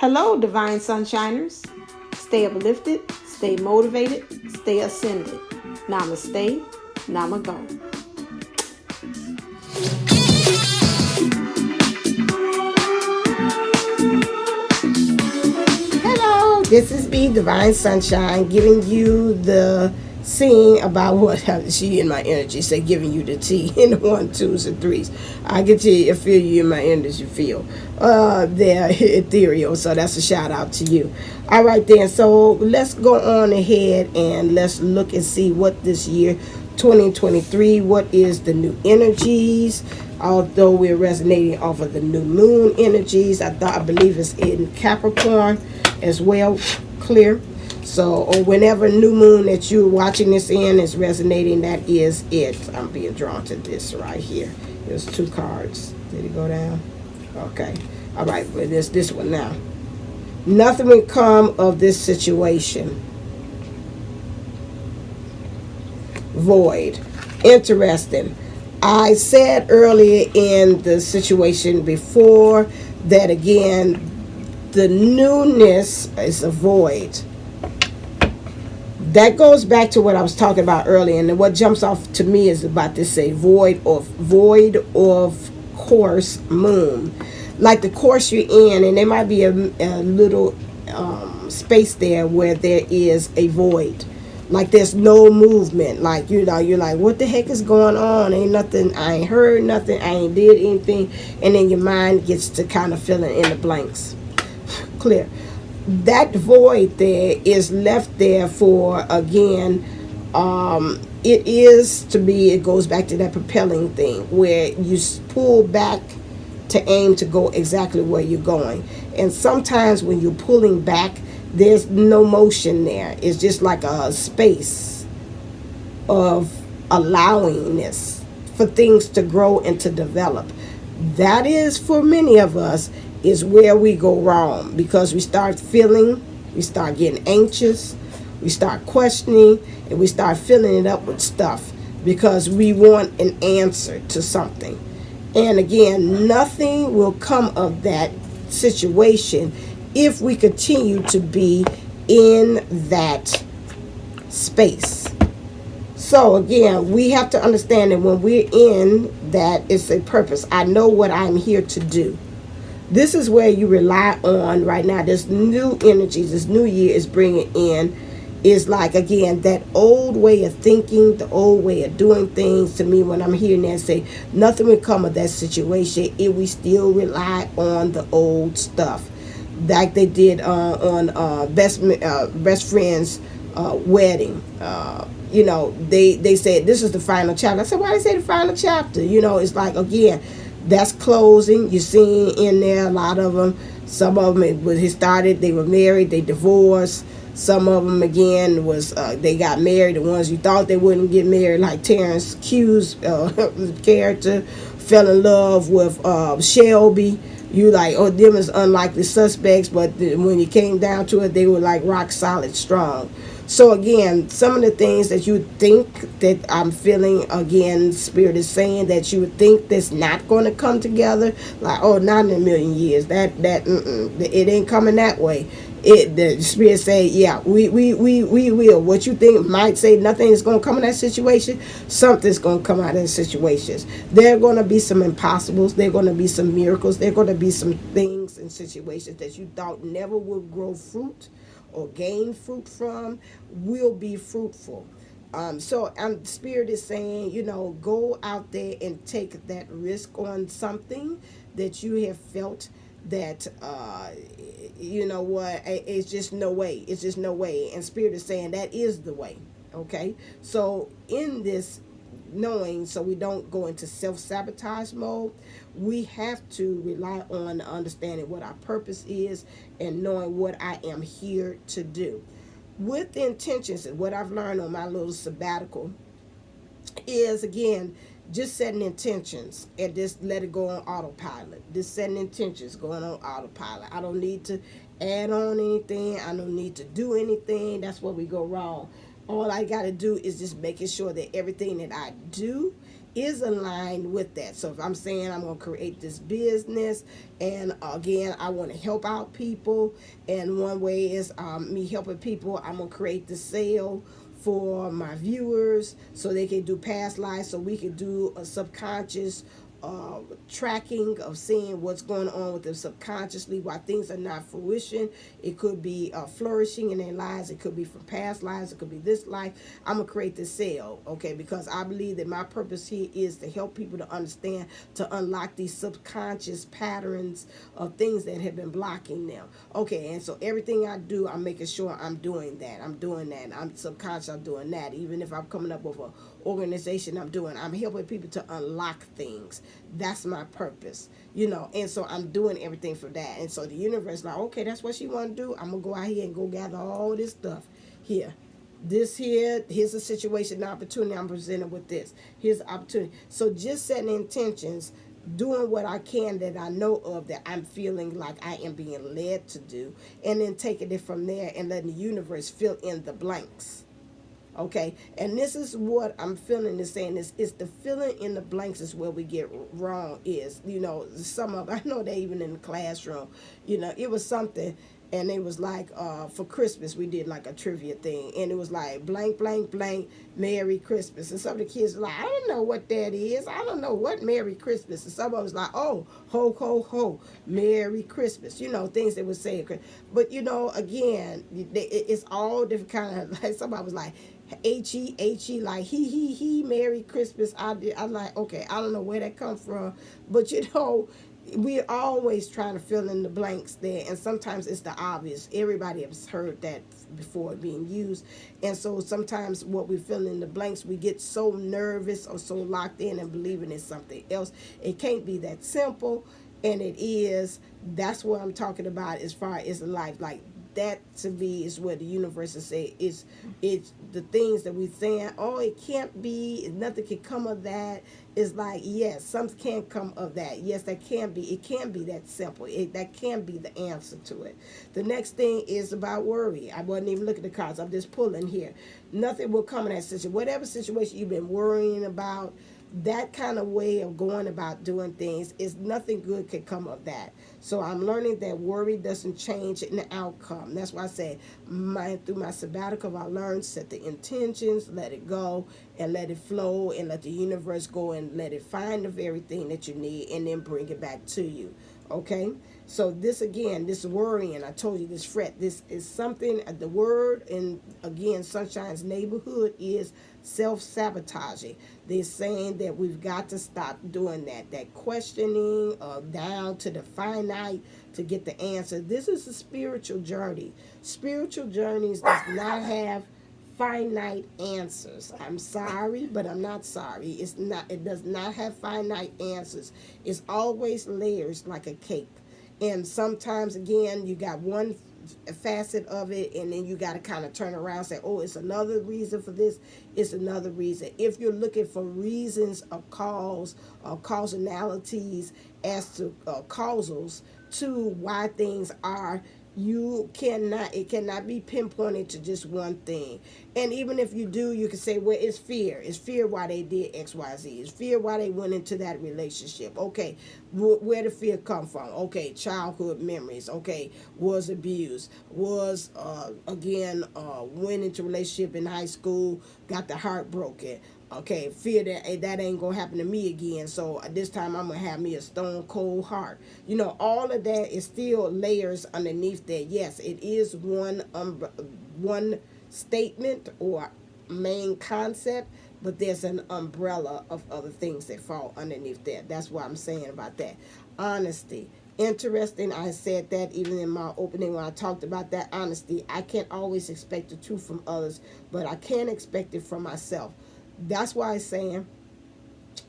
Hello, Divine Sunshiners. Stay uplifted, stay motivated, stay ascended. Namaste, Namago. Hello, this is B, Divine Sunshine, giving you the seeing about what she in my energy say, giving you the tea in the 1, 2s, and 3s. I get to feel you in my energy feel. They're ethereal, so that's a shout out to you. All right then, so let's go on ahead and let's look and see what this year 2023, what is the new energies. Although we're resonating off of the new moon energies, I believe it's in Capricorn as well. Clear. So, or whenever new moon that you're watching this in is resonating, that is it. I'm being drawn to this right here. There's 2 cards. Did it go down? Okay. All right, but there's this one now. Nothing will come of this situation. Void. Interesting. I said earlier in the situation before that again, the newness is a void. That goes back to what I was talking about earlier, and what jumps off to me is about to say void of course moon, like the course you're in, and there might be a little space there where there is a void, like there's no movement, like you're like, what the heck is going on? Ain't nothing, I ain't heard nothing, I ain't did anything, and then your mind gets to kind of filling in the blanks. Clear. That void there is left there for, again, it is to be, it goes back to that propelling thing where you pull back to aim to go exactly where you're going. And sometimes when you're pulling back, there's no motion there. It's just like a space of allowingness for things to grow and to develop. That is, for many of us, is where we go wrong, because we start feeling, we start getting anxious, we start questioning, and we start filling it up with stuff because we want an answer to something. And again, nothing will come of that situation if we continue to be in that space. So again, we have to understand that when we're in that, it's a purpose. I know what I'm here to do. This is where you rely on right now. This new energies, this new year is bringing in, is like, again, that old way of thinking, the old way of doing things. To me, when I'm hearing that say nothing will come of that situation if we still rely on the old stuff, like they did on best friend's wedding. They said this is the final chapter. I said, why they say the final chapter? It's like, again, that's closing. You're seeing in there a lot of them. Some of them, when he started, they were married, they divorced. Some of them, again, was they got married. The ones you thought they wouldn't get married, like Terrence Q's character, fell in love with Shelby. You like, oh, them is unlikely suspects, but when you came down to it, they were like rock solid strong. So again, some of the things that you think that I'm feeling, again, Spirit is saying that you would think that's not going to come together, like, oh, not in a million years. It ain't coming that way. The Spirit say, yeah, we will. What you think might say nothing is going to come in that situation, something's going to come out of the situations. There are going to be some impossibles. There are going to be some miracles. There are going to be some things and situations that you thought never would grow fruit or gain fruit from, will be fruitful. So Spirit is saying, go out there and take that risk on something that you have felt that, it's just no way. It's just no way. And Spirit is saying that is the way. Okay. So in this knowing, so we don't go into self-sabotage mode, we have to rely on understanding what our purpose is and knowing what I am here to do. With the intentions, and what I've learned on my little sabbatical is, again, just setting intentions and just let it go on autopilot. Just setting intentions, going on autopilot. I don't need to add on anything. I don't need to do anything. That's where we go wrong. All I got to do is just making sure that everything that I do is aligned with that. So if I'm saying I'm going to create this business, and again, I want to help out people, and one way is me helping people, I'm going to create the sale for my viewers so they can do past lives, so we can do a subconscious tracking of seeing what's going on with them subconsciously, why things are not fruition. It could be flourishing in their lives. It could be from past lives. It could be this life. I'm going to create this sale, okay, because I believe that my purpose here is to help people to understand, to unlock these subconscious patterns of things that have been blocking them. Okay, and so everything I do, I'm making sure I'm doing that. I'm doing that. I'm subconscious, I'm doing that. Even if I'm coming up with an organization, I'm helping people to unlock things. That's my purpose, and so I'm doing everything for that. And so the universe like, okay, that's what she want to do. I'm gonna go out here and go gather all this stuff here. Here's a situation, an opportunity. I'm presented with this. Here's the opportunity. So just setting intentions, doing what I can that I know of, that I'm feeling like I am being led to do, and then taking it from there and letting the universe fill in the blanks. Okay, and this is what I'm feeling is saying is the filling in the blanks is where we get wrong. Is some of, I know they even in the classroom, it was something, and it was like for Christmas we did like a trivia thing, and it was like blank blank blank Merry Christmas, and some of the kids were like, I don't know what that is, I don't know what Merry Christmas, and some of them was like, oh, ho ho ho Merry Christmas, things they would say. But again, it's all different kind of, like somebody was like he, like he Merry Christmas. I'm like, okay, I don't know where that come from, but we're always trying to fill in the blanks there, and sometimes it's the obvious. Everybody has heard that before being used, and so sometimes what we fill in the blanks, we get so nervous or so locked in and believing it's something else. It can't be that simple, and it is. That's what I'm talking about as far as life, like. That to me is what the universe is saying. It's the things that we saying, oh, it can't be, nothing can come of that. It's like, yes, something can come of that. Yes, that can be. It can be that simple. That can be the answer to it. The next thing is about worry. I wasn't even looking at the cards. I'm just pulling here. Nothing will come in that situation. Whatever situation you've been worrying about, that kind of way of going about doing things, is nothing good can come of that. So I'm learning that worry doesn't change in the outcome. That's why I say through my sabbatical, I learned set the intentions, let it go, and let it flow, and let the universe go and let it find the very thing that you need, and then bring it back to you. Okay, so this again, this worrying, I told you, this fret, this is something, the word, and again, Sunshine's neighborhood is self-sabotaging. They're saying that we've got to stop doing that questioning down to the finite to get the answer. This is a spiritual journey. Spiritual journeys does not have finite answers. I'm sorry, but I'm not sorry. It does not have finite answers. It's always layers like a cake. And sometimes again, you got one facet of it, and then you got to kind of turn around and say, oh, it's another reason for this, it's another reason. If you're looking for reasons of cause or causality as to causals to why things are, it cannot be pinpointed to just one thing. And even if you do, you can say, well, it's fear. It's fear why they did XYZ. It's fear why they went into that relationship. Okay, where did fear come from? Okay, childhood memories. Okay, was abused. Was, went into relationship in high school, got the heart broken. Okay, fear that ain't gonna happen to me again. So this time I'm gonna have me a stone cold heart. All of that is still layers underneath that. Yes, it is one statement or main concept, but there's an umbrella of other things that fall underneath that. That's what I'm saying about that. Honesty. Interesting, I said that even in my opening when I talked about that honesty. I can't always expect the truth from others, but I can expect it from myself. That's why I'm saying,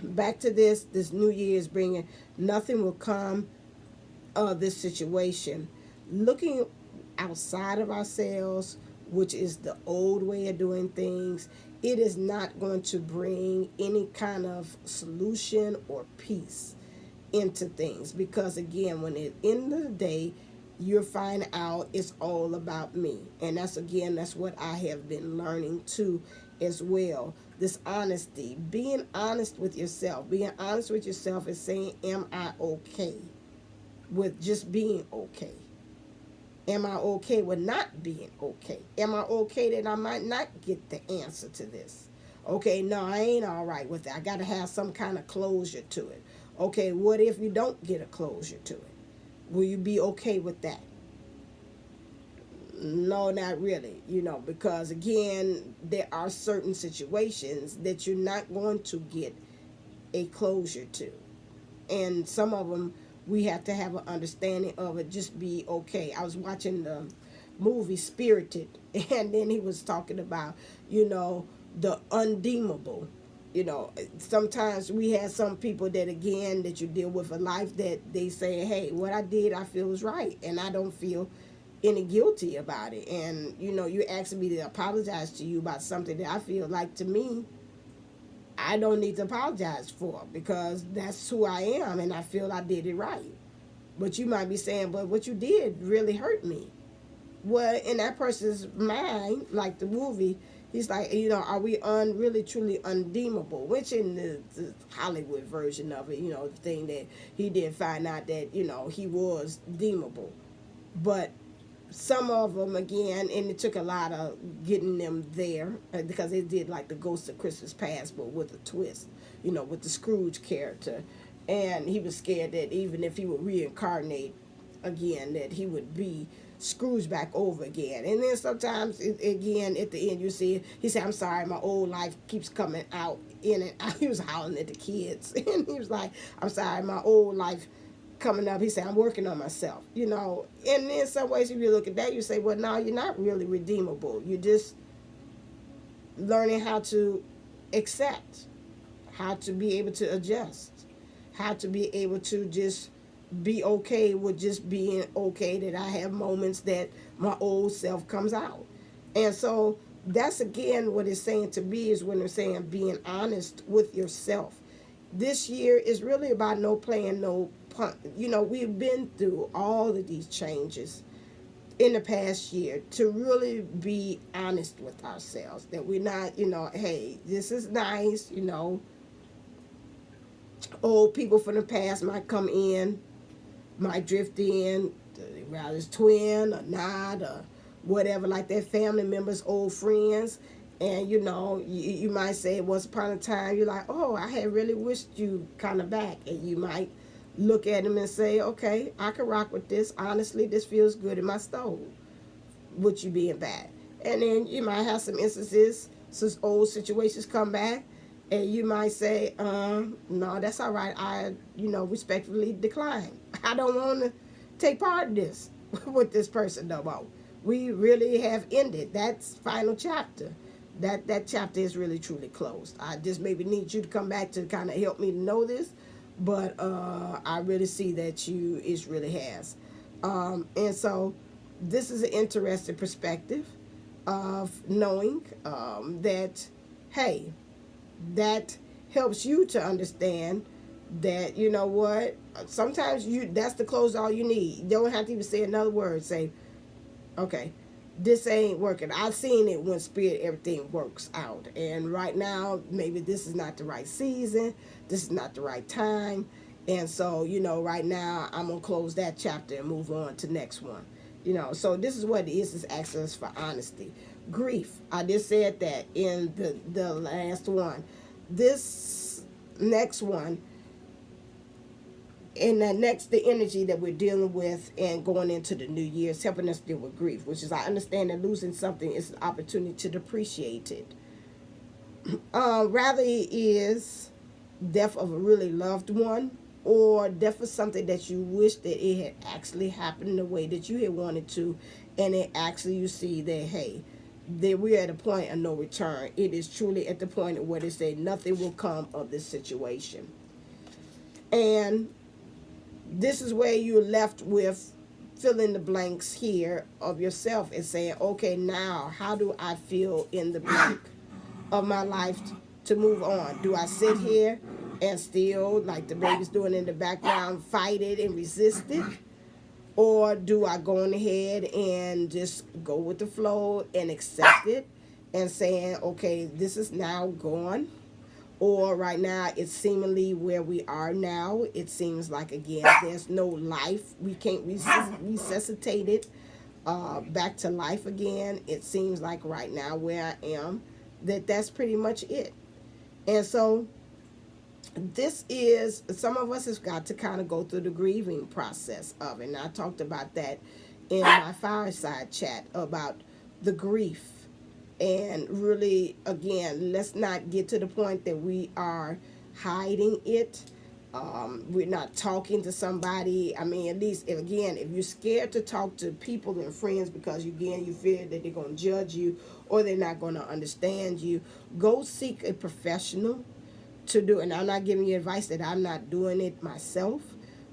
back to this new year is bringing, nothing will come of this situation. Looking outside of ourselves, which is the old way of doing things, it is not going to bring any kind of solution or peace into things. Because again, when at the end of the day, you'll find out it's all about me. And that's what I have been learning too as well. this honesty, being honest with yourself. Being honest with yourself is saying, am I okay with just being okay? Am I okay with not being okay? Am I okay that I might not get the answer to this? Okay, no, I ain't all right with that. I got to have some kind of closure to it. Okay, what if you don't get a closure to it? Will you be okay with that? No, not really, because again, there are certain situations that you're not going to get a closure to. And some of them, we have to have an understanding of it, just be okay. I was watching the movie Spirited, and then he was talking about, the undeemable. Sometimes we have some people that, again, that you deal with in life that they say, hey, what I did, I feel is right, and I don't feel any guilty about it. And, you're asking me to apologize to you about something that I feel like, to me, I don't need to apologize for, because that's who I am and I feel I did it right. But you might be saying, but what you did really hurt me. Well, in that person's mind, like the movie, he's like, are we really truly undeemable? Which in the Hollywood version of it, the thing that he did find out that, he was deemable. But some of them, again, and it took a lot of getting them there, because they did like the Ghost of Christmas Past, but with a twist, with the Scrooge character. And he was scared that even if he would reincarnate again, that he would be Scrooge back over again. And then sometimes, again, at the end, you see, he said, I'm sorry, my old life keeps coming out in and out. He was howling at the kids. And he was like, I'm sorry, my old life coming up. He said, I'm working on myself, And in some ways, if you look at that, you say, well, no, you're not really redeemable. You're just learning how to accept, how to be able to adjust, how to be able to just be okay with just being okay, that I have moments that my old self comes out. And so that's, again, what it's saying to me, is when they're saying being honest with yourself. This year is really about no playing no punk. We've been through all of these changes in the past year, to really be honest with ourselves, that we're not, hey, this is nice, old people from the past might come in, might drift in, whether it's twin or not or whatever, like their family members, old friends. And, you might say, once upon a time, you're like, oh, I had really wished you kind of back. And you might look at them and say, okay, I can rock with this. Honestly, this feels good in my stove, with you being back. And then you might have some instances, some old situations come back, and you might say, no, that's all right. I, respectfully decline. I don't want to take part in this with this person no more. We really have ended. That's final chapter. That chapter is really truly closed. I just maybe need you to come back to kind of help me to know this, but I really see that it really has. And so this is an interesting perspective of knowing that, hey, that helps you to understand that, what, sometimes that's the close all you need. You don't have to even say another word. Say, okay, this ain't working. I've seen it when spirit, everything works out. And right now, maybe this is not the right season. This is not the right time. And so, right now, I'm going to close that chapter and move on to the next one. So this is what it is asking us for honesty. Grief. I just said that in the last one. This next one, and the energy that we're dealing with and going into the new year is helping us deal with grief, which is, I understand that losing something is an opportunity to depreciate it. Rather it is death of a really loved one, or death of something that you wish that it had actually happened the way that you had wanted to, and it actually, you see that, hey, that we're at a point of no return. It is truly at the point where they say nothing will come of this situation. And this is where you're left with fill in the blanks here of yourself and saying, okay, now how do I feel in the blank of my life to move on? Do I sit here and still, like the baby's doing in the background, fight it and resist it? Or do I go on ahead and just go with the flow and accept it and saying, okay, this is now gone, or right now it's seemingly where we are now. It seems like, again, there's no life. We can't resuscitate it back to life again. It seems like right now where I am, that's pretty much it. And so this is, some of us has got to kind of go through the grieving process of it. And I talked about that in my fireside chat about the grief. And really, again, let's not get to the point that we are hiding it. We're not talking to somebody. I mean, at least, if you're scared to talk to people and friends because, again, you fear that they're going to judge you or they're not going to understand you, go seek a professional to do. And I'm not giving you advice that I'm not doing it myself,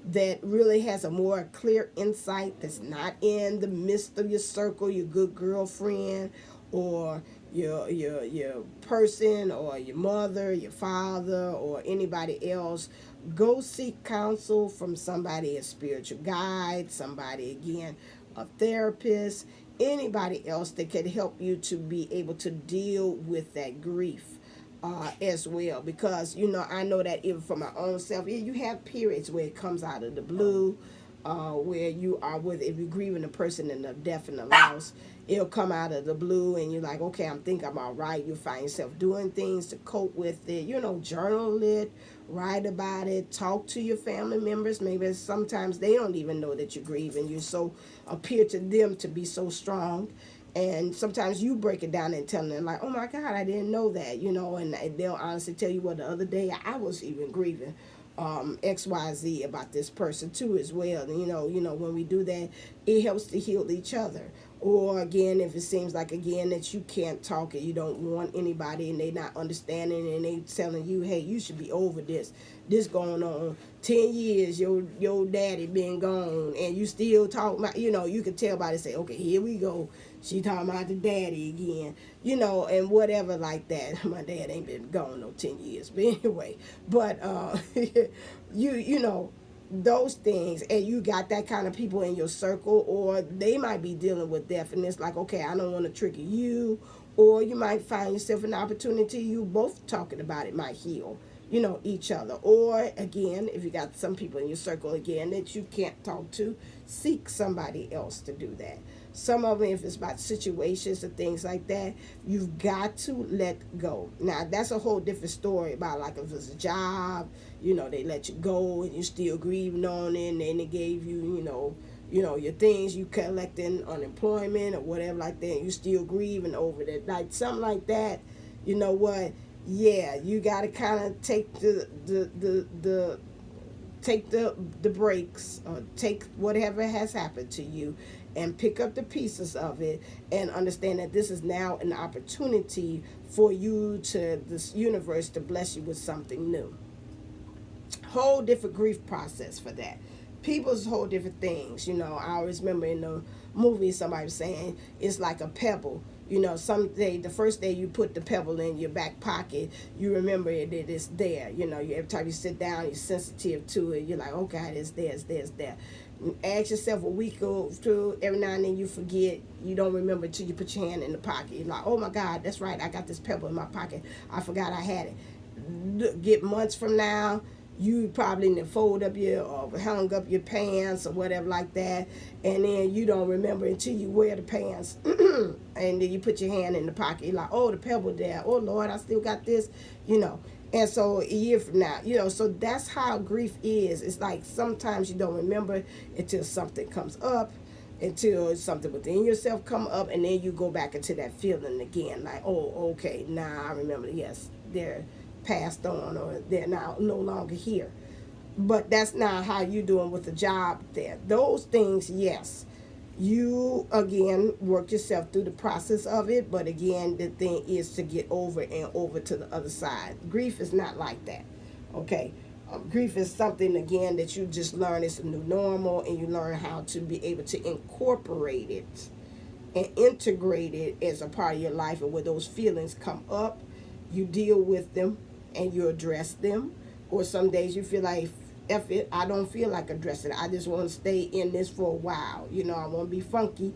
that really has a more clear insight, that's not in the midst of your circle, your good girlfriend, or your person, or your mother, your father, or anybody else. Go seek counsel from somebody, a spiritual guide, somebody, again, a therapist, anybody else that can help you to be able to deal with that grief. As well, because I know that even for my own self, you have periods where it comes out of the blue, where you are with, if you're grieving a person in a death and a loss, it'll come out of the blue and you're like, okay, I'm all right. You find yourself doing things to cope with it, journal it, write about it, talk to your family members. Maybe sometimes they don't even know that you're grieving. You so appear to them to be so strong. And sometimes you break it down and tell them, like, oh my God, I didn't know that, and they'll honestly tell you, well, the other day I was even grieving XYZ about this person too as well. And, when we do that, it helps to heal each other. Or again, if it seems like, again, that you can't talk and you don't want anybody and they not understanding and they telling you, hey, you should be over this going on 10 years, your daddy been gone, and you still talk about, you can tell by the say, okay, here we go, she talking about the daddy again, and whatever like that. My dad ain't been gone no 10 years, but anyway, but you know those things, and you got that kind of people in your circle, or they might be dealing with death, and it's like, okay, I don't want to trigger you, or you might find yourself an opportunity, you both talking about it might heal each other. Or again, if you got some people in your circle, again, that you can't talk to, seek somebody else to do that. Some of them, if it's about situations and things like that, you've got to let go. Now, that's a whole different story about, like, if it's a job, they let you go and you still grieving on it, and then they gave you, your things, you collecting unemployment or whatever like that, and you still grieving over that. Like, something like that, you know what? Yeah, you got to kind of take the breaks, or take whatever has happened to you and pick up the pieces of it and understand that this is now an opportunity for you, to this universe, to bless you with something new. Whole different grief process for that. People's whole different things. I always remember in the movie somebody was saying it's like a pebble. Someday, the first day you put the pebble in your back pocket, you remember that it's there. Every time you sit down, you're sensitive to it. You're like, oh God, it's there, it's there, it's there. Ask yourself a week or two, every now and then you forget, you don't remember until you put your hand in the pocket. You're like, oh my God, that's right, I got this pebble in my pocket. I forgot I had it. Get months from now, you probably need to fold up or hung up your pants or whatever like that, and then you don't remember until you wear the pants and then you put your hand in the pocket. You're like, oh, the pebble there, oh Lord, I still got this, and so a year from now, so that's how grief is. It's like sometimes you don't remember until something comes up, until something within yourself come up, and then you go back into that feeling again, like, oh, okay, now I remember, yes, they're passed on, or they're now no longer here. But that's not how you doing with the job there. Those things, yes, you again work yourself through the process of it, but again, the thing is to get over and over to the other side. Grief is not like that. Okay, grief is something, again, that you just learn it's a new normal, and you learn how to be able to incorporate it and integrate it as a part of your life. And when those feelings come up, you deal with them and you address them. Or some days you feel like, F it, I don't feel like addressing it, I just want to stay in this for a while. I want to be funky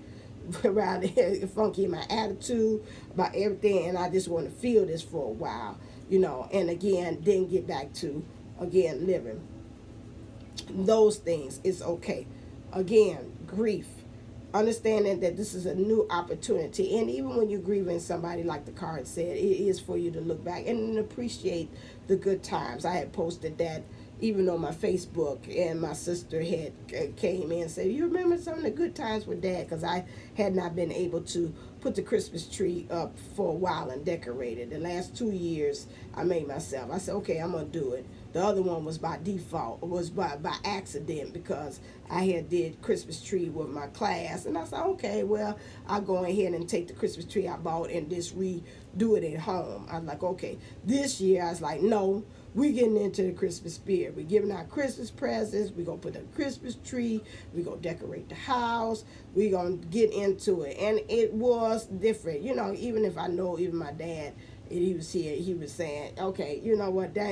around here, funky in my attitude about everything, and I just want to feel this for a while, and again, then get back to, again, living. Those things is okay. Again, grief. Understanding that this is a new opportunity. And even when you're grieving somebody, like the card said, it is for you to look back and appreciate the good times. I had posted that even on my Facebook, and my sister had came in and said, you remember some of the good times with Dad? Because I had not been able to put the Christmas tree up for a while and decorate it. The last 2 years I made myself. I said, okay, I'm going to do it. The other one was by default, was by accident, because I had did Christmas tree with my class. And I said, okay, well, I'll go ahead and take the Christmas tree I bought and just redo it at home. I was like, okay. This year I was like, no, we getting into the Christmas spirit. We're giving out Christmas presents. We're going to put a Christmas tree. We're going to decorate the house. We're going to get into it. And it was different. Even if I know, even my dad, he was here, he was saying, okay, you know what, that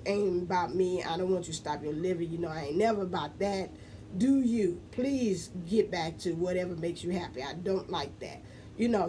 ain't about me. I don't want you to stop your living. I ain't never about that. Do you? Please get back to whatever makes you happy. I don't like that.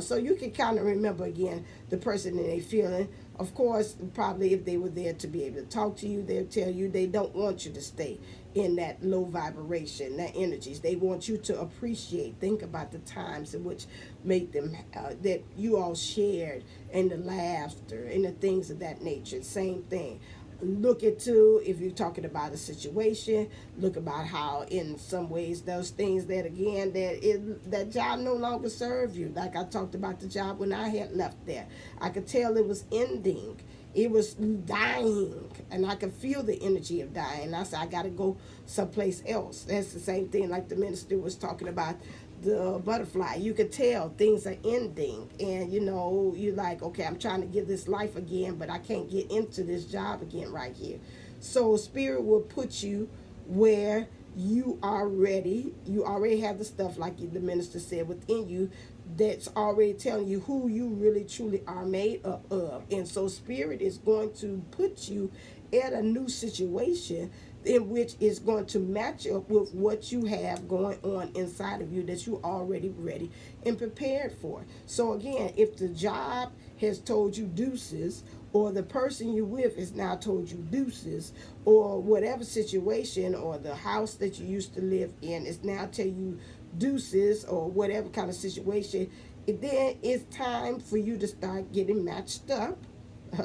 So you can kind of remember, again, the person and they feeling. Of course, probably if they were there to be able to talk to you, they'll tell you they don't want you to stay in that low vibration, that energies. They want you to appreciate, think about the times in which made them, that you all shared, and the laughter and the things of that nature. Same thing. Look into, if you're talking about a situation, look about how in some ways those things that, again, that job no longer serve you. Like I talked about the job when I had left there. I could tell it was ending. It was dying, and I could feel the energy of dying. And I said, I got to go someplace else. That's the same thing like the minister was talking about the butterfly. You could tell things are ending, and you're like, okay, I'm trying to give this life again, but I can't get into this job again right here. So Spirit will put you where you are ready. You already have the stuff, like the minister said, within you, that's already telling you who you really truly are made up of. And so Spirit is going to put you at a new situation in which is going to match up with what you have going on inside of you that you're already ready and prepared for. So again, if the job has told you deuces, or the person you're with has now told you deuces, or whatever situation, or the house that you used to live in is now telling you deuces, or whatever kind of situation, then it's time for you to start getting matched up,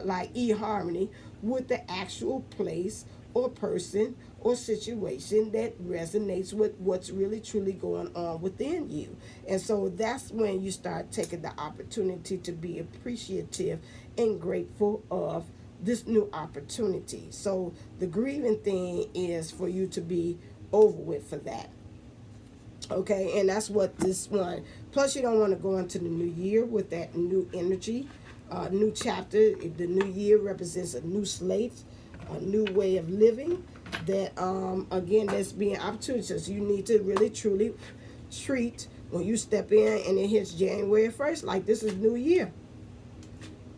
like eHarmony, with the actual place or person or situation that resonates with what's really truly going on within you. And so that's when you start taking the opportunity to be appreciative and grateful of this new opportunity. So the grieving thing is for you to be over with for that. Okay, and that's what this one. Plus, you don't want to go into the new year with that new energy, new chapter. The new year represents a new slate, a new way of living. That again, that's being opportunities. You need to really truly treat when you step in, and it hits January 1st. Like this is New Year.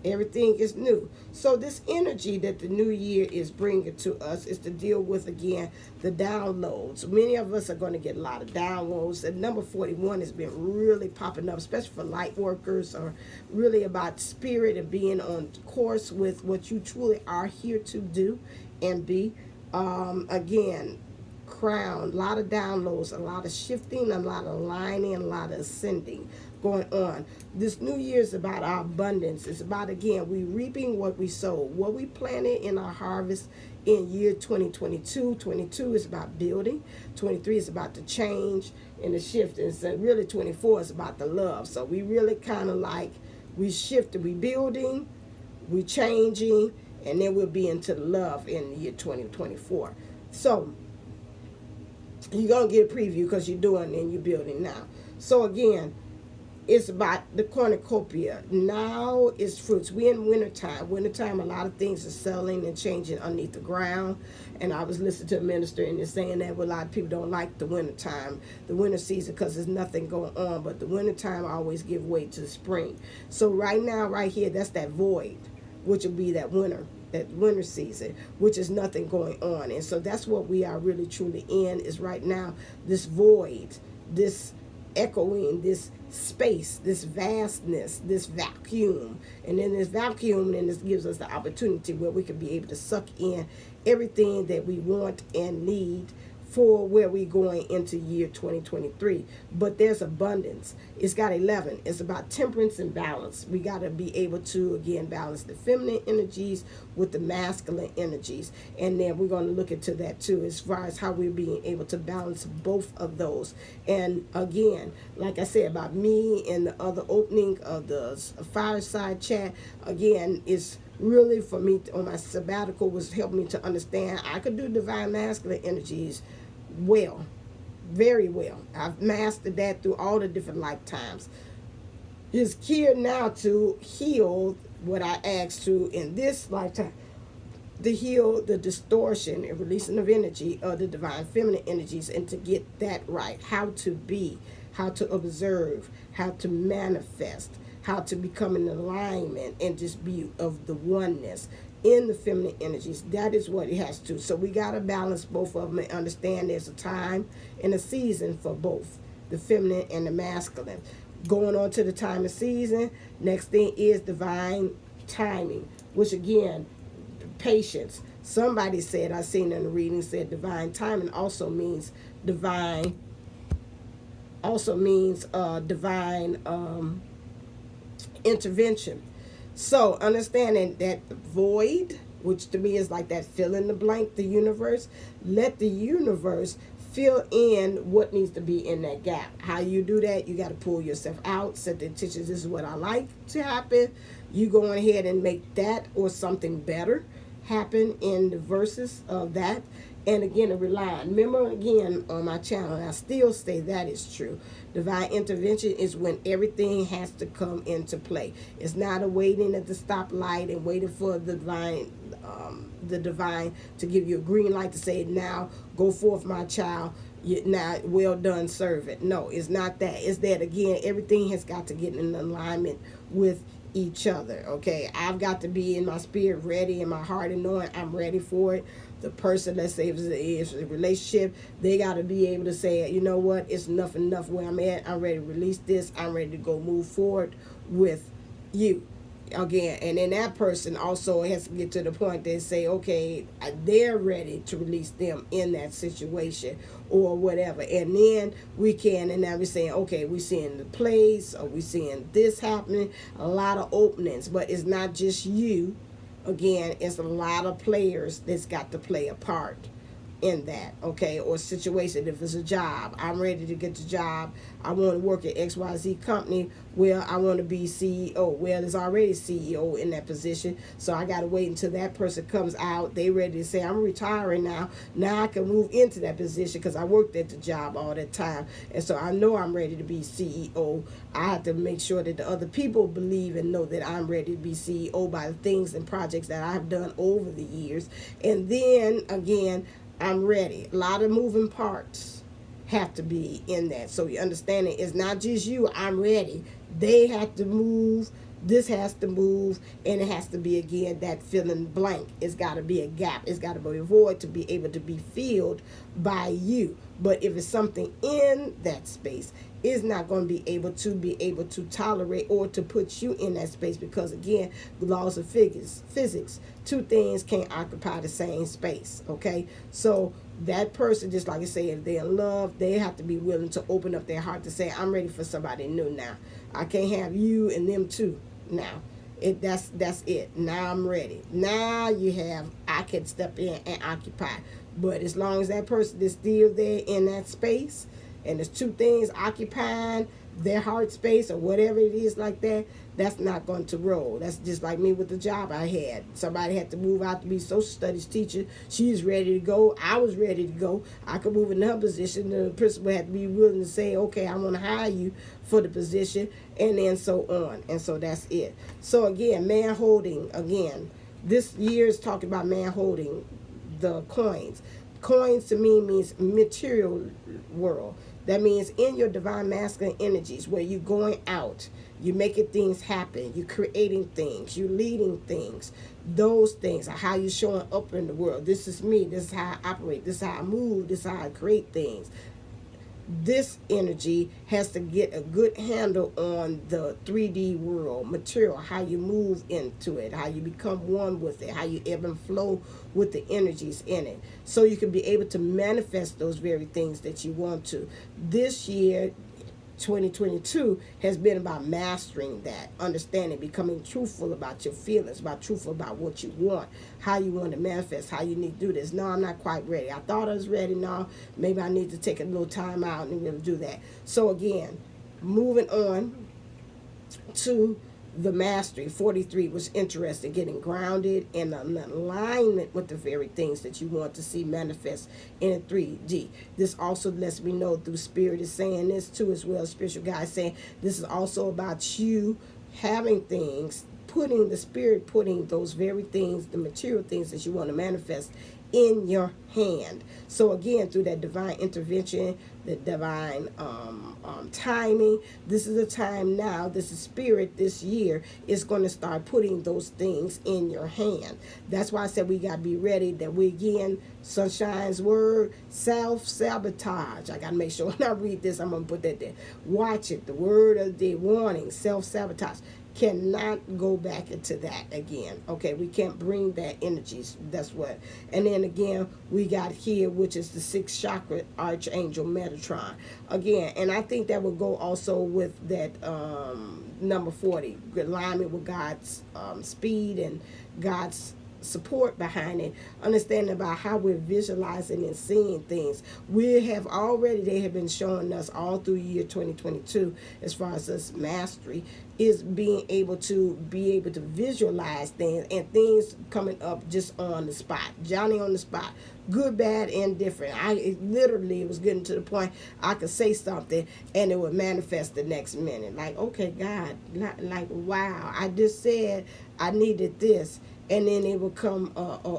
Everything is new. So this energy that the new year is bringing to us is to deal with, again, the downloads. Many of us are going to get a lot of downloads. And number 41 has been really popping up, especially for light workers, or really about spirit and being on course with what you truly are here to do and be. Again, crown, a lot of downloads, a lot of shifting, a lot of aligning, a lot of ascending going on. This new year is about our abundance. It's about, again, we reaping what we sowed, what we planted in our harvest in year 2022. 22 is about building. 23 is about the change and the shift. And so really 24 is about the love. So we really kind of like, we shifted, we building, we changing, and then we'll be into the love in the year 2024. So you're going to get a preview because you're doing and you're building now. So again, it's about the cornucopia. Now it's fruits. We're in wintertime. Wintertime, a lot of things are selling and changing underneath the ground. And I was listening to a minister and they're saying that a lot of people don't like the wintertime, the winter season, because there's nothing going on. But the wintertime always give way to the spring. So right now, right here, that's that void, which will be that winter season, which is nothing going on. And so that's what we are really truly in, is right now this void, this echoing this space, this vastness, this vacuum. And in this vacuum, then this gives us the opportunity where we can be able to suck in everything that we want and need for where we're going into year 2023. But there's abundance. It's got 11. It's about temperance and balance. We got to be able to, again, balance the feminine energies with the masculine energies. And then we're going to look into that too, as far as how we're being able to balance both of those. And again, like I said about me and the other opening of the fireside chat, again, is really for me on my sabbatical was helping me to understand I could do divine masculine energies well, very well. I've mastered that through all the different lifetimes. It's here now to heal what I asked to in this lifetime, to heal the distortion and releasing of energy of the divine feminine energies, and to get that right. How to be, how to observe, how to manifest, how to become in alignment and just be of the oneness in the feminine energies. That is what it has to. So we got to balance both of them and understand there's a time and a season for both the feminine and the masculine. Going on to the time of season, next thing is divine timing, which again, patience. Somebody said, I seen in the reading, said divine timing also means divine intervention. So understanding that void, which to me is like that fill in the blank, the universe, let the universe fill in what needs to be in that gap. How you do that, you got to pull yourself out, set the intentions, this is what I like to happen. You go ahead and make that or something better happen in the verses of that. And again, rely. Remember again on my channel, and I still say that is true. Divine intervention is when everything has to come into play. It's not a waiting at the stoplight and waiting for the divine to give you a green light to say, now go forth, my child. Now, well done, servant. No, it's not that. It's that again, everything has got to get in alignment with each other. Okay, I've got to be in my spirit ready, in my heart, and knowing I'm ready for it. The person, let's say if it's a relationship, they got to be able to say, you know what, it's enough where I'm at. I'm ready to release this. I'm ready to go move forward with you. Again, and then that person also has to get to the point they say, okay, they're ready to release them in that situation or whatever. And then we can, and now we're saying, okay, we're seeing the place, or we're seeing this happening, a lot of openings, but it's not just you. Again, it's a lot of players that's got to play a part in that, okay, or situation. If it's a job, I'm ready to get the job. I want to work at XYZ company. Well, I want to be CEO. Well, there's already CEO in that position, so I got to wait until that person comes out. They ready to say, I'm retiring now. Now I can move into that position because I worked at the job all that time, and so I know I'm ready to be CEO. I have to make sure that the other people believe and know that I'm ready to be CEO by the things and projects that I've done over the years. And then again, I'm ready. A lot of moving parts have to be in that. So you understand it. It's not just you. I'm ready. They have to move. This has to move. And it has to be, again, that filling blank. It's got to be a gap. It's got to be a void to be able to be filled by you. But if it's something in that space, is not going to be able to tolerate or to put you in that space, because again, the laws of physics, two things can't occupy the same space. Okay, so that person, just like I say, if they're in love, they have to be willing to open up their heart to say, I'm ready for somebody new now. I can't have you and them too now. That's it. Now I'm ready. Now I can step in and occupy. But as long as that person is still there in that space, and there's two things occupying their heart space or whatever it is like that, that's not going to roll. That's just like me with the job I had. Somebody had to move out to be social studies teacher. She's ready to go. I was ready to go. I could move in her position. The principal had to be willing to say, okay, I want to hire you for the position, and then so on. And so that's it. So again, man holding, again, this year is talking about man holding the coins. Coins to me means material world. That means in your divine masculine energies, where you're going out, you're making things happen, you're creating things, you're leading things. Those things are how you're showing up in the world. This is me. This is how I operate. This is how I move. This is how I create things. this energy has to get a good handle on the 3D world material, how you move into it, how you become one with it, how you ebb and flow with the energies in it, so you can be able to manifest those very things that you want to. This year 2022 has been about mastering that, understanding, becoming truthful about your feelings, about truthful about what you want, how you want to manifest, how you need to do this. No, I'm not quite ready. I thought I was ready. No, maybe I need to take a little time out and really do that. So again, moving on to the mastery. 43 was interested, getting grounded in an alignment with the very things that you want to see manifest in 3D. This also lets me know through spirit is saying this too, as well as spiritual guys saying this is also about you having things, putting those very things, the material things that you want to manifest in your hand. So again, through that divine intervention, the divine timing, this is the time now, this is spirit this year is going to start putting those things in your hand. That's why I said we got to be ready, that we, again, Sunshine's word, self-sabotage. I got to make sure when I read this, I'm going to put that there. Watch it. The word of the warning, self-sabotage. Cannot go back into that again. Okay, we can't bring that energies. That's what. And then again, we got here, which is the 6th chakra, Archangel Metatron. Again, and I think that would go also with that number 40, alignment with God's speed and God's support behind it, understanding about how we're visualizing and seeing things. We have already, they have been showing us all through year 2022, as far as us mastery, is being able to visualize things, and things coming up just on the spot, Johnny on the spot, good, bad, and different. It was getting to the point I could say something and it would manifest the next minute. Like, okay, God, like wow, I just said I needed this, and then it will come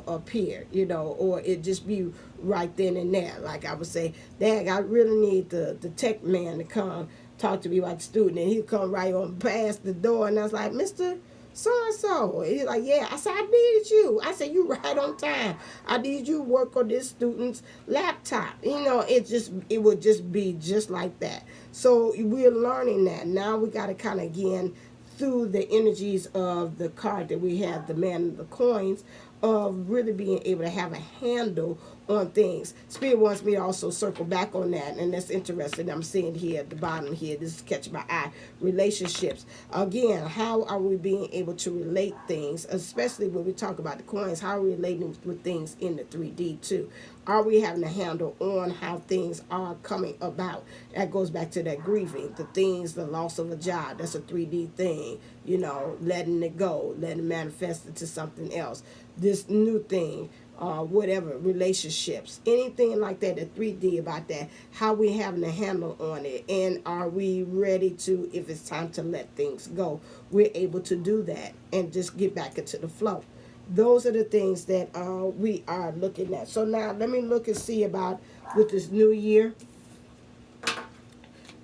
appear, or it just be right then and there. Like I would say, Dad, I really need the tech man to come talk to me about the student, and he'd come right on past the door, and I was like, Mr. So-and-so. He's like, yeah. I said, I needed you. I said, you right on time. I need you to work on this student's laptop. It would just be just like that. So we're learning that. Now we got to kind of, again, through the energies of the card that we have, the man of the coins, of really being able to have a handle on things. Spirit wants me to also circle back on that, and that's interesting. I'm seeing here at the bottom here, this is catching my eye, relationships. Again, how are we being able to relate things, especially when we talk about the coins, how are we relating with things in the 3D too? Are we having a handle on how things are coming about? That goes back to that grieving, the things, the loss of a job, that's a 3D thing, letting it go, letting it manifest into something else. This new thing, whatever, relationships, anything like that, the 3D about that, how we having a handle on it, and are we ready to, if it's time to let things go, we're able to do that and just get back into the flow. Those are the things that we are looking at. So now let me look and see about with this new year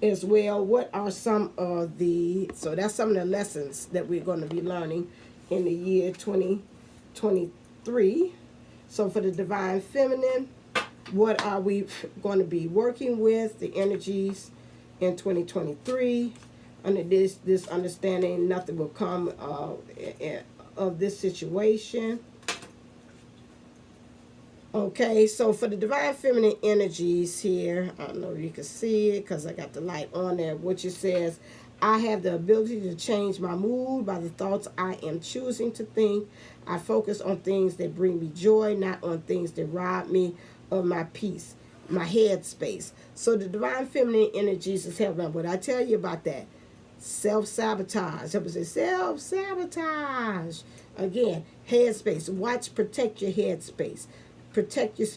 as well, what are some of the, so that's some of the lessons that we're going to be learning in the year 2023. So for the divine feminine, what are we going to be working with, the energies in 2023? Under this understanding, nothing will come of this situation. Okay, so for the divine feminine energies here, I don't know if you can see it because I got the light on there, which it says, I have the ability to change my mood by the thoughts I am choosing to think. I focus on things that bring me joy, not on things that rob me of my peace, my head space. So the divine feminine energies is helping. What I tell you about that, self-sabotage. I would say self-sabotage. Again, headspace. Watch, protect your headspace. Protect your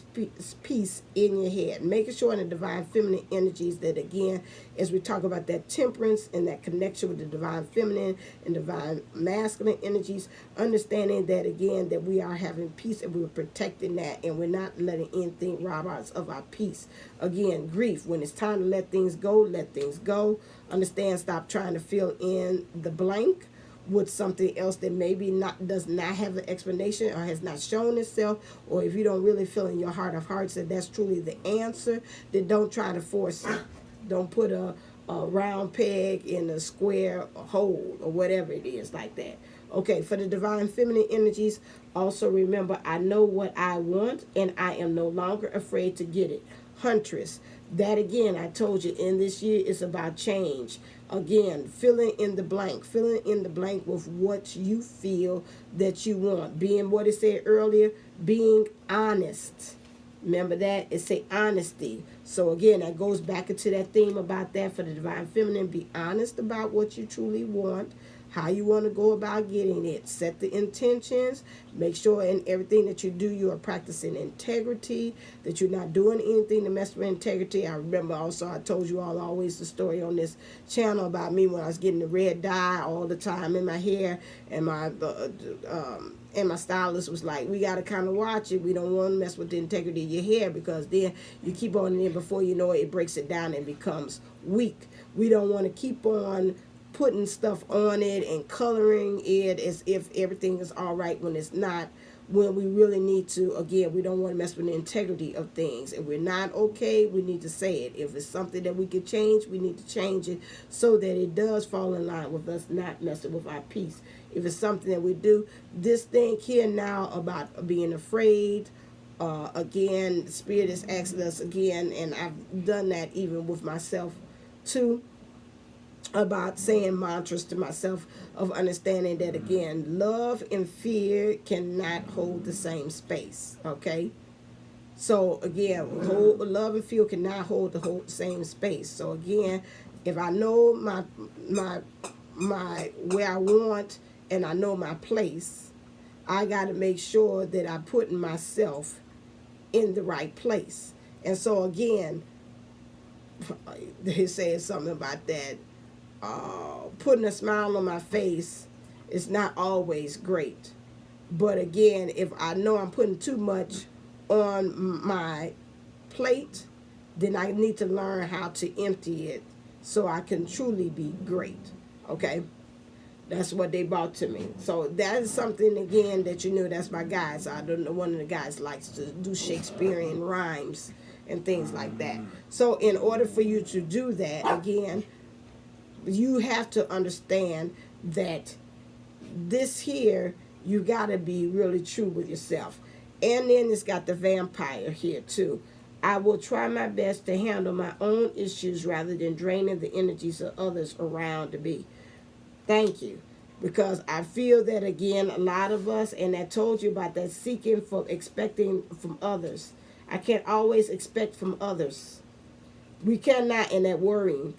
peace in your head. Making sure in the divine feminine energies that, again, as we talk about that temperance and that connection with the divine feminine and divine masculine energies, understanding that, again, that we are having peace and we're protecting that, and we're not letting anything rob us of our peace. Again, grief. When it's time to let things go, let things go. Understand, stop trying to fill in the blank with something else that maybe does not have an explanation or has not shown itself, or if you don't really feel in your heart of hearts that that's truly the answer, then don't try to force it. Don't put a round peg in a square hole or whatever it is like that. Okay, for the divine feminine energies, also remember, I know what I want and I am no longer afraid to get it. Huntress. That again, I told you, in this year is about change. Again, filling in the blank with what you feel that you want. Being what it said earlier, being honest. Remember that? It say honesty. So again, that goes back into that theme about that for the divine feminine. Be honest about what you truly want, how you want to go about getting it. Set the intentions. Make sure in everything that you do, you are practicing integrity, that you're not doing anything to mess with integrity. I remember also I told you all always the story on this channel about me when I was getting the red dye all the time in my hair, and my stylist was like, we got to kind of watch it. We don't want to mess with the integrity of your hair, because then you keep on it, and before you know it, it breaks it down and becomes weak. We don't want to keep on putting stuff on it and coloring it as if everything is all right when it's not, when we really need to. Again, we don't want to mess with the integrity of things. If we're not okay, we need to say it. If it's something that we can change, we need to change it so that it does fall in line with us not messing with our peace. If it's something that we do, this thing here now about being afraid, again, the Spirit is asking us again, and I've done that even with myself too, about saying mantras to myself, of understanding that again, love and fear cannot hold the same space. Okay, so again, love and fear cannot hold the whole same space. So again, if I know my where I want, and I know my place, I got to make sure that I'm putting myself in the right place. And so again, they said something about that. Putting a smile on my face is not always great. But again, if I know I'm putting too much on my plate, then I need to learn how to empty it so I can truly be great. Okay? That's what they brought to me. So that is something, again, that you knew. That's my guys. I don't know, one of the guys likes to do Shakespearean rhymes and things like that. So in order for you to do that, again, you have to understand that this here, you got to be really true with yourself. And then it's got the vampire here too. I will try my best to handle my own issues rather than draining the energies of others around me. Thank you. Because I feel that, again, a lot of us, and I told you about that seeking for expecting from others. I can't always expect from others. We cannot, and that worrying.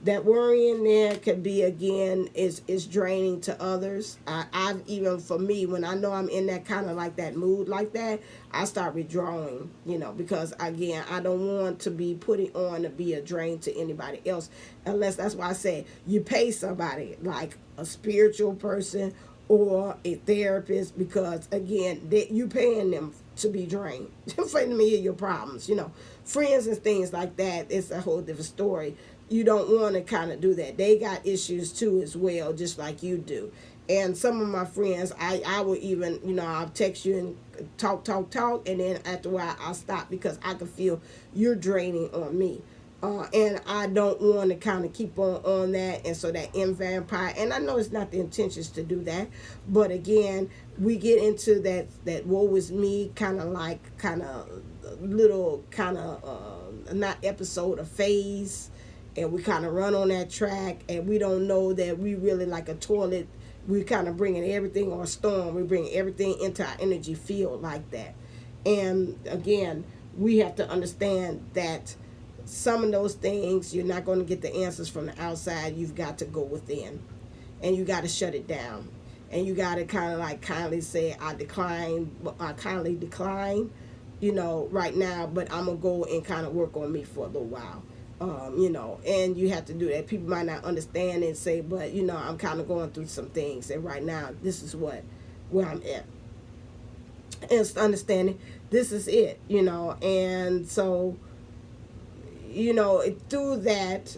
That worrying there could be, again, is draining to others. I've even, for me, when I know I'm in that kind of like that mood like that, I start withdrawing, because again, I don't want to be putting on to be a drain to anybody else, unless that's why I say you pay somebody like a spiritual person or a therapist, because again, you paying them to be drained for them to hear your problems. Friends and things like that, it's a whole different story. You don't want to kind of do that. They got issues too as well, just like you do. And some of my friends, I will even, I'll text you and talk, and then after a while I'll stop, because I can feel you're draining on me. And I don't want to kind of keep on that. And so that in vampire, and I know it's not the intentions to do that, but again, we get into that woe is me kind of little not episode, a phase, and we kind of run on that track, and we don't know that we really like a toilet. We kind of bringing everything, or a storm, we bring everything into our energy field like that. And again, we have to understand that some of those things, you're not going to get the answers from the outside. You've got to go within, and you got to shut it down, and you got to kind of kindly say, I kindly decline, right now, but I'm going to go and kind of work on me for a little while. And you have to do that. People might not understand and say, but I'm kind of going through some things, and right now this is where I'm at, and it's understanding this is it, and so through that,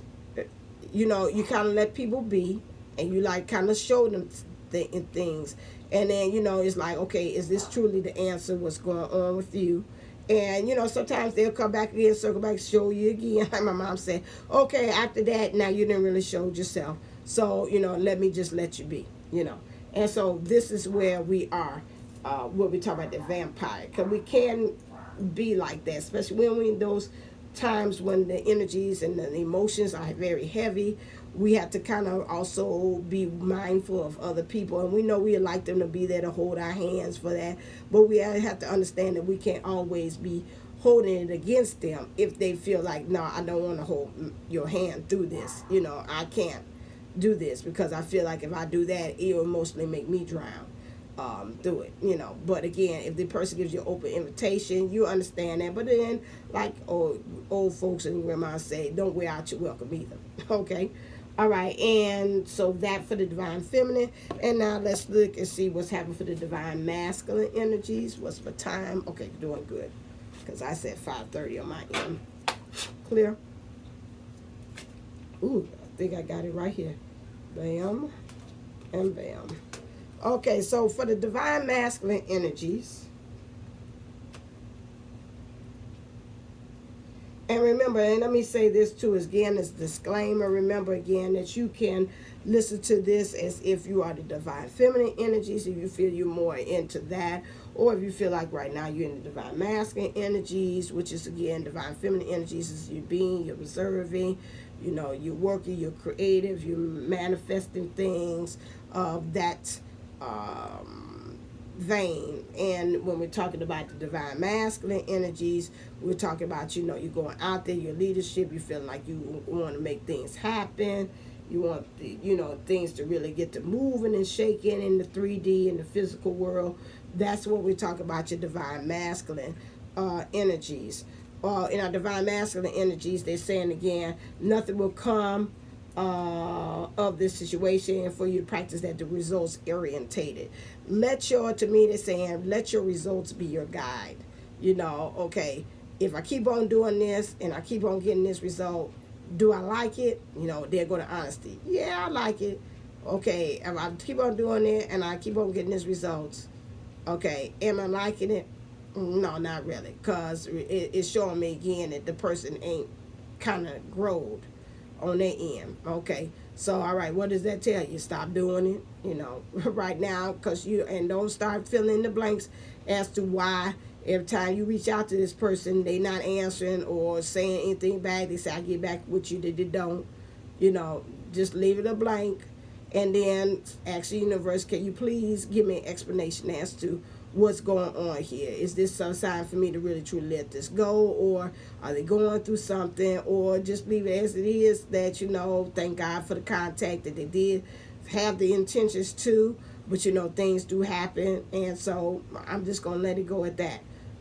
you kind of let people be, and you kind of show them things, and then it's like, okay, is this truly the answer? What's going on with you? And, you know, sometimes they'll come back again, circle back, show you again. Like my mom said, okay, after that, now you didn't really show yourself. So, you know, let me just let you be, you know. And so this is where we are, when we talk about the vampire. Because we can be like that, especially when we're in those times when the energies and the emotions are very heavy. We have to kind of also be mindful of other people, and we know we like them to be there to hold our hands for that, but we have to understand that we can't always be holding it against them if they feel like, no, I don't want to hold your hand through this, you know, I can't do this because I feel like if I do that, it'll emotionally make me drown through it, you know. But again, if the person gives you an open invitation, you understand that. But then, like old folks and grandma say, don't wear out your welcome either. Okay, all right. And so that for the divine feminine. And now let's look and see what's happening for the divine masculine energies. What's the time? Okay, doing good, because I said 5:30 on my end. Clear. Ooh, I think I got it right here. Bam and bam. Okay, so for the divine masculine energies, and remember, and let me say this too, again, as a disclaimer, remember again that you can listen to this as if you are the divine feminine energies, if you feel you're more into that, or if you feel like right now you're in the divine masculine energies, which is again, divine feminine energies is you being, you're observing, you know, you're working, you're creative, you're manifesting things of that vein. And when we're talking about the divine masculine energies, we're talking about, you know, you're going out there, your leadership, you feeling like you want to make things happen, you want the, you know, things to really get to moving and shaking in the 3D and the physical world. That's what we're talking about, your divine masculine energies. In our divine masculine energies, they're saying again, nothing will come of this situation for you to practice that, the results orientated. To me they're saying, let your results be your guide. You know, okay, if I keep on doing this and I keep on getting this result, do I like it? You know, they're going to honesty. Yeah, I like it. Okay, if I keep on doing it and I keep on getting this results, okay, am I liking it? No, not really, because it's showing me again that the person ain't kind of growed on their end. Okay, so all right, what does that tell you? Stop doing it, you know, right now, because and don't start filling in the blanks as to why every time you reach out to this person they not answering or saying anything back. They say, I get back with you, they don't, you know. Just leave it a blank, and then ask the universe, can you please give me an explanation as to what's going on here? Is this some sign for me to really truly let this go, or are they going through something? Or just leave it as it is, that, you know, thank God for the contact, that they did have the intentions to, but you know, things do happen, and so I'm just gonna let it go at that.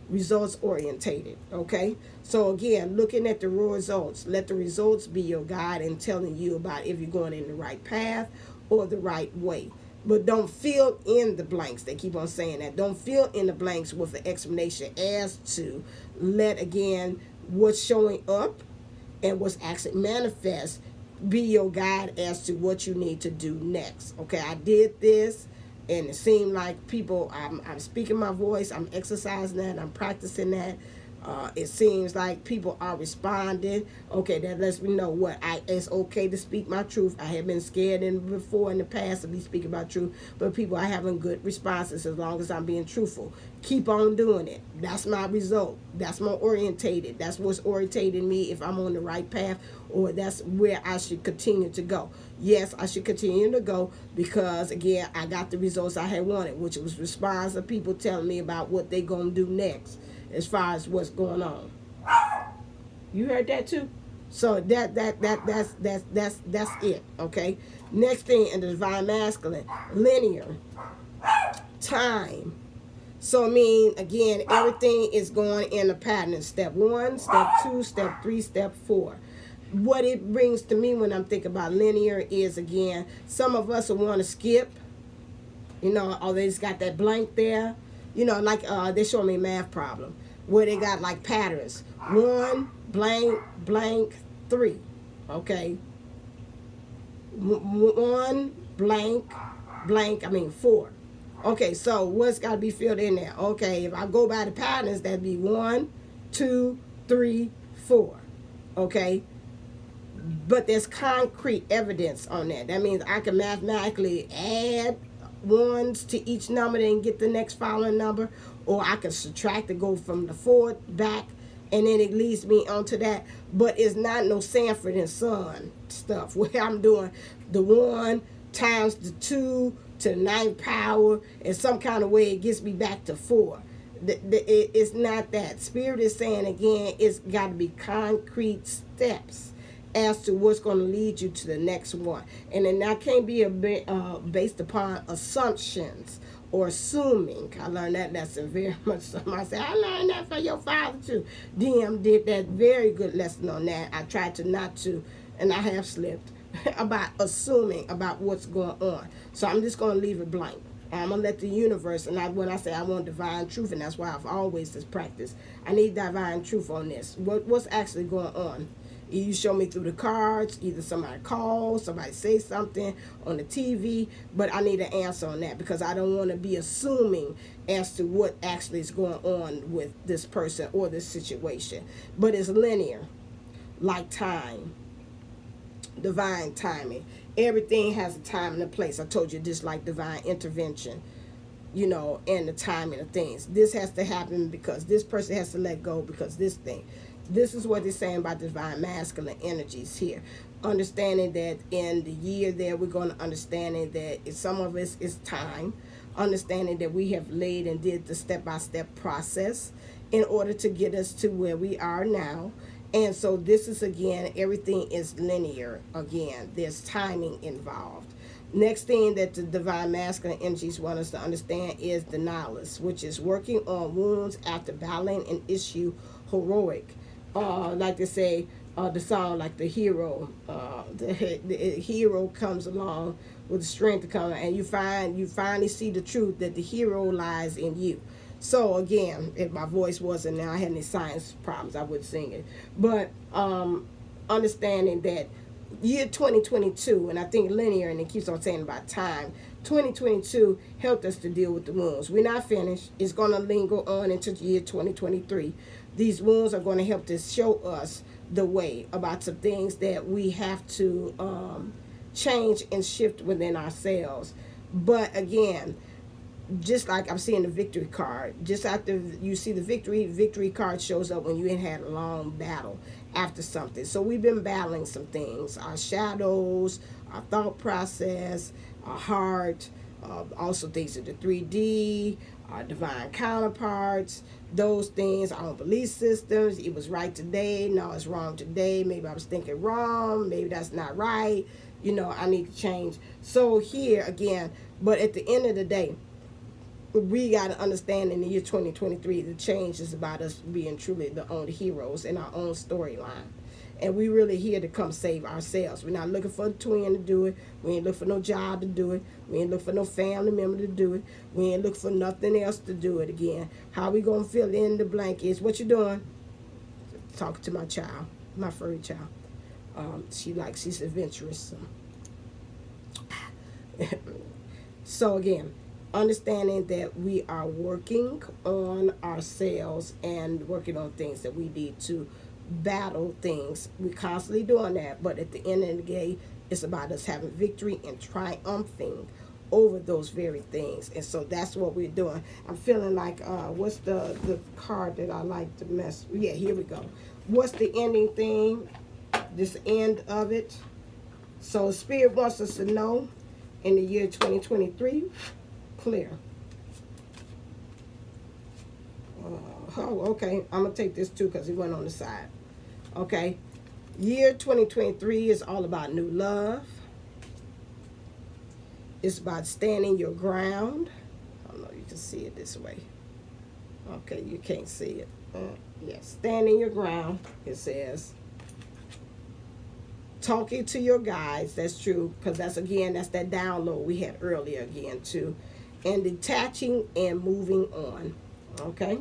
Results orientated. Okay, so again, looking at the results, let the results be your guide and telling you about if you're going in the right path or the right way. But don't fill in the blanks. They keep on saying that. Don't fill in the blanks with an explanation as to, let again what's showing up and what's actually manifest be your guide as to what you need to do next. Okay, I did this, and it seemed like people, I'm speaking my voice, I'm exercising that, I'm practicing that. It seems like people are responding. Okay, that lets me know what it's okay to speak my truth. I have been scared before in the past to be speaking my truth, but people are having good responses as long as I'm being truthful. Keep on doing it. That's my result. That's my orientated. That's what's orientating me if I'm on the right path, or that's where I should continue to go. Yes, I should continue to go, because again, I got the results I had wanted, which was response of people telling me about what they gonna do next as far as what's going on. You heard that too? So that's it. Okay. Next thing in the divine masculine, linear time. So I mean, again, everything is going in a pattern. Step 1, step 2, step 3, step 4. What it brings to me when I'm thinking about linear is, again, some of us will want to skip, you know, or they just got that blank there. You know, like they show me a math problem where they got like patterns. 1, blank, blank, 3. Okay. 1, blank, blank, 4. Okay, so what's got to be filled in there? Okay, if I go by the patterns, that'd be 1, 2, 3, 4. Okay, but there's concrete evidence on that. That means I can mathematically add ones to each number and get the next following number, or I can subtract and go from the 4 back, and then it leads me onto that. But it's not no Sanford and Son stuff where I'm doing the 1 times the 2 to the 9th power, in some kind of way it gets me back to 4. It's not that. Spirit is saying again, it's got to be concrete steps as to what's going to lead you to the next one. And then that can't be based upon assumptions or assuming. I learned that lesson very much. Somebody said, I learned that from your father too. DM did that very good lesson on that. I tried to not to, and I have slipped about assuming about what's going on. So I'm just going to leave it blank. I'm going to let the universe, and when I say I want divine truth, and that's why I've always this practice, I need divine truth on this. What's actually going on? You show me through the cards, either somebody calls, somebody say something on the TV, but I need an answer on that because I don't want to be assuming as to what actually is going on with this person or this situation. But it's linear, like time, divine timing. Everything has a time and a place. I told you this, like divine intervention, and the timing of things. This has to happen because this person has to let go because this thing. This is what they're saying about divine masculine energies here. Understanding that in the year there, we're going to understanding that some of us is time. Understanding that we have laid and did the step-by-step process in order to get us to where we are now. And so this is, again, everything is linear. Again, there's timing involved. Next thing that the divine masculine energies want us to understand is the knowledge, which is working on wounds after battling an issue heroic. Like they say, the song, like the hero, the hero comes along with the strength to come, and you finally see the truth that the hero lies in you. So again, if my voice wasn't now, I had any science problems, I would sing it. But understanding that year 2022, and I think linear, and it keeps on saying about time, 2022 helped us to deal with the wounds. We're not finished. It's going to linger on into the year 2023. These wounds are going to help to show us the way about some things that we have to change and shift within ourselves. But again, just like I'm seeing the victory card, just after you see the victory card shows up when you ain't had a long battle after something. So we've been battling some things, our shadows, our thought process, our heart, also things of the 3D, our divine counterparts, those things, our own belief systems. It was right today, no, it's wrong today. Maybe I was thinking wrong, maybe that's not right. I need to change. So here again, but at the end of the day, we got to understand in the year 2023, the change is about us being truly the own heroes in our own storyline. And we really here to come save ourselves. We're not looking for a twin to do it. We ain't looking for no job to do it. We ain't looking for no family member to do it. We ain't looking for nothing else to do it again. How we going to fill in the blank is, what you doing? Talking to my child, my furry child. She's adventurous. So again, understanding that we are working on ourselves and working on things that we need to battle things. We're constantly doing that, but at the end of the day, it's about us having victory and triumphing over those very things. And so that's what we're doing. I'm feeling like, what's the card that I like to mess? Yeah, here we go. What's the ending thing? This end of it. So Spirit wants us to know in the year 2023, clear. Okay. I'm going to take this too because it went on the side. Okay. Year 2023 is all about new love. It's about standing your ground. I don't know, you can see it this way. Okay, you can't see it. Yes, standing your ground, it says. Talking to your guides, that's true, because that's that download we had earlier again too. And detaching and moving on. Okay?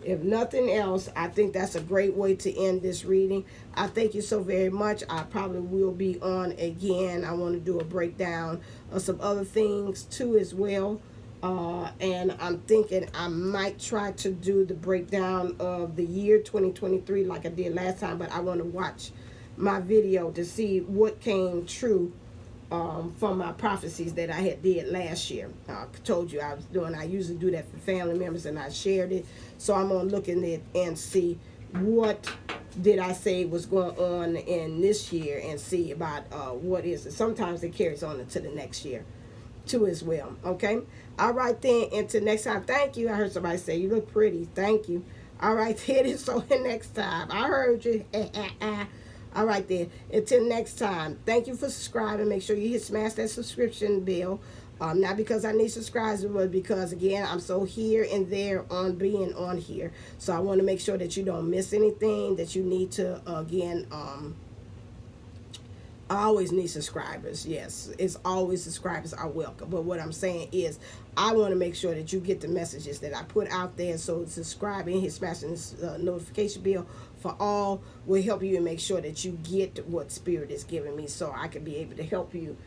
If nothing else, I think that's a great way to end this reading. I thank you so very much. I probably will be on again. I want to do a breakdown of some other things too as well. And I'm thinking I might try to do the breakdown of the year 2023 like I did last time, but I want to watch my video to see what came true from my prophecies that I had did last year. I told you I was doing, I usually do that for family members, and I shared it. So I'm going to look in it and see what did I say was going on in this year, and see about what is it. Sometimes it carries on into the next year too as well. Okay. All right then. Until next time. Thank you. I heard somebody say you look pretty. Thank you. All right then. So next time. I heard you. All right then. Until next time. Thank you for subscribing. Make sure you smash that subscription bell. Not because I need subscribers, but because again I'm so here and there on being on here. So I want to make sure that you don't miss anything. That you need to again. I always need subscribers. Yes, it's always subscribers are welcome. But what I'm saying is, I want to make sure that you get the messages that I put out there. So subscribing, hit smashing this notification bell for all will help you and make sure that you get what Spirit is giving me, so I can be able to help you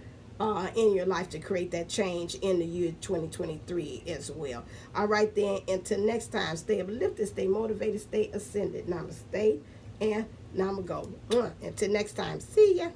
in your life to create that change in the year 2023 as well. All right then. Until next time, stay uplifted, stay motivated, stay ascended. Namaste and namago. Until next time. See ya.